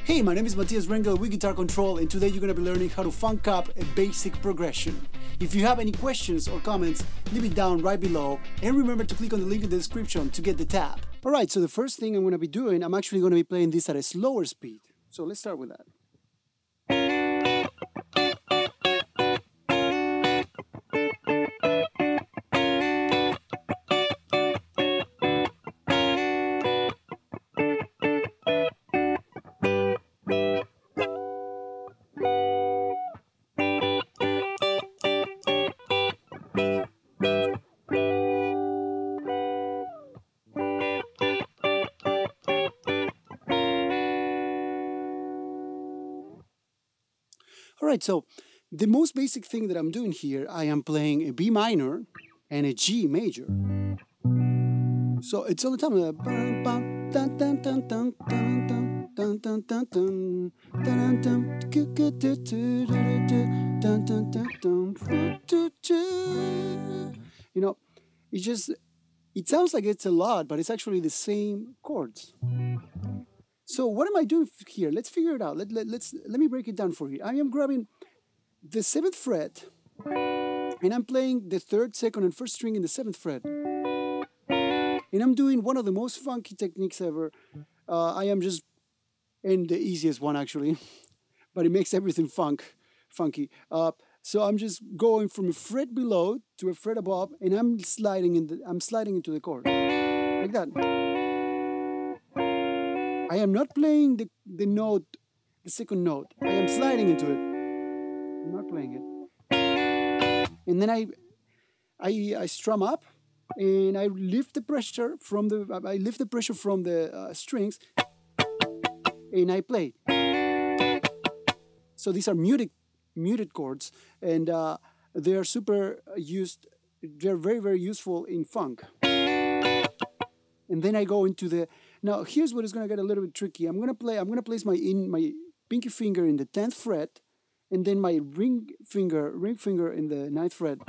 Hey, my name is Matias Rengel with Guitar Control, and today you're going to be learning how to funk up a basic progression. If you have any questions or comments, leave it down right below, and remember to click on the link in the description to get the tab. Alright, so the first thing I'm going to be doing, I'm actually going to be playing this at a slower speed. So let's start with that. Alright, so the most basic thing that I'm doing here, I am playing a B minor and a G major. So it's all the time. You know, it sounds like it's a lot, but it's actually the same chords. So what am I doing here? Let's figure it out. Let me break it down for you. I am grabbing the 7th fret, and I'm playing the 3rd, 2nd, and 1st string in the 7th fret. And I'm doing one of the most funky techniques ever. And the easiest one actually, but it makes everything funky. So I'm just going from a fret below to a fret above, and I'm sliding into the chord like that. I am not playing the note, the 2nd note. I am sliding into it. I'm not playing it. And then I strum up, and I lift the pressure from the strings, and I play. So these are muted chords, and they are they're very, very useful in funk. And then I go into the. Now here's what is going to get a little bit tricky. I'm going to place my pinky finger in the 10th fret, and then my ring finger in the 9th fret.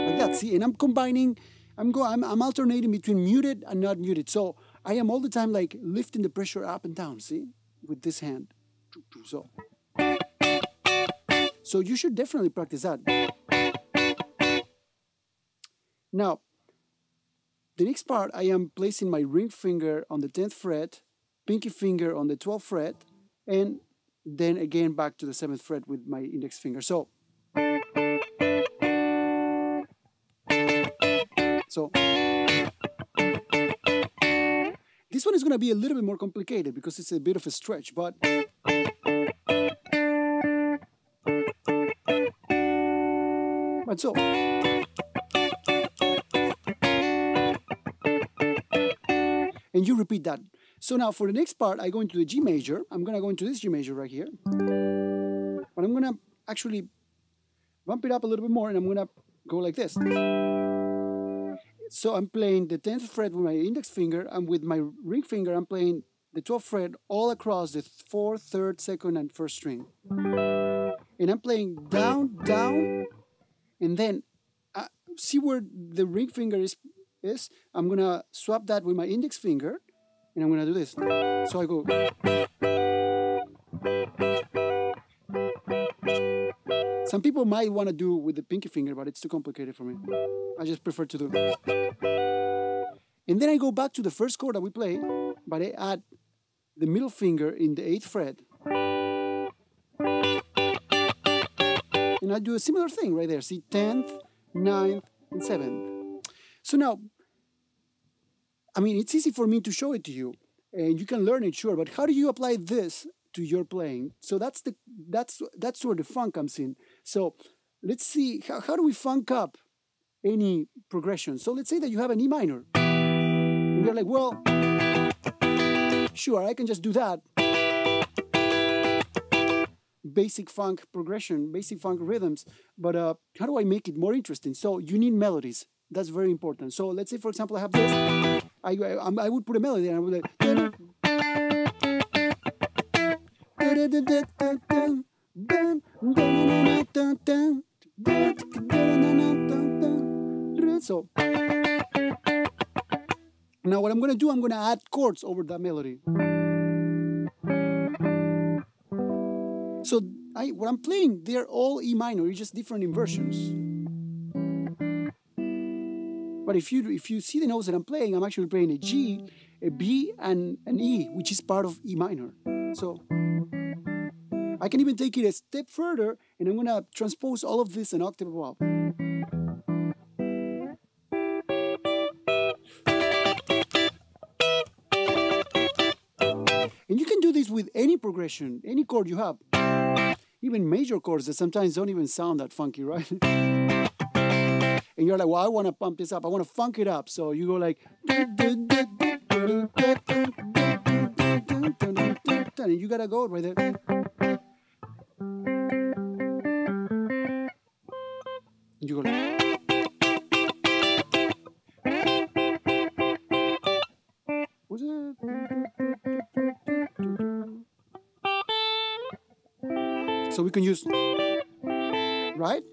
Like that. See, and I'm combining. I'm alternating between muted and not muted. So I am all the time like lifting the pressure up and down. See, with this hand. So you should definitely practice that. Now, the next part, I am placing my ring finger on the 10th fret, pinky finger on the 12th fret, and then again back to the 7th fret with my index finger. So this one is going to be a little bit more complicated because it's a bit of a stretch, but so. And you repeat that. So now for the next part, I go into the G major. I'm going to go into this G major right here. But I'm going to actually bump it up a little bit more, and I'm going to go like this. So I'm playing the 10th fret with my index finger, and with my ring finger, I'm playing the 12th fret all across the 4th, 3rd, 2nd, and 1st string. And I'm playing down, down, and then see where the ring finger is? I'm going to swap that with my index finger, and I'm going to do this. So I go. Some people might want to do with the pinky finger, but it's too complicated for me. I just prefer to do it. And then I go back to the first chord that we play, but I add the middle finger in the 8th fret. And I do a similar thing right there. See, 10th, 9th, and 7th. So now, I mean, it's easy for me to show it to you, and you can learn it, sure, but how do you apply this to your playing? So that's where the funk comes in. So let's see, how do we funk up any progression? So let's say that you have an E minor. And you're like, well, sure, I can just do that. Basic funk progression, basic funk rhythms, but how do I make it more interesting? So you need melodies. That's very important. So let's say, for example, I have this. I would put a melody and I would like. So Now what I'm going to do, I'm going to add chords over that melody. So what I'm playing, they're all E minor, it's just different inversions. But if you see the notes that I'm playing, I'm actually playing a G, a B, and an E, which is part of E minor. So I can even take it a step further, and I'm going to transpose all of this an octave above. And you can do this with any progression, any chord you have. Even major chords that sometimes don't even sound that funky, right? And you're like, well, I want to pump this up. I want to funk it up. So you go like... And you got to go right there. And you go like... What's it? So we can use, right?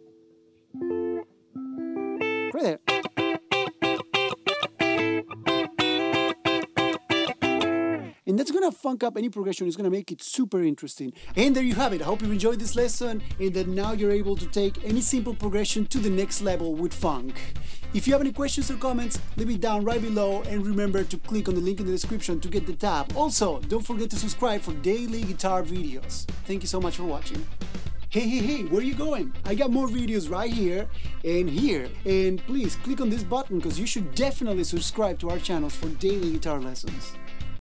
Right there. And that's gonna funk up any progression. It's gonna make it super interesting. And there you have it. I hope you enjoyed this lesson and that now you're able to take any simple progression to the next level with funk. If you have any questions or comments, leave it down right below, and remember to click on the link in the description to get the tab. Also, don't forget to subscribe for daily guitar videos. Thank you so much for watching. Hey, where are you going? I got more videos right here, and please click on this button because you should definitely subscribe to our channels for daily guitar lessons.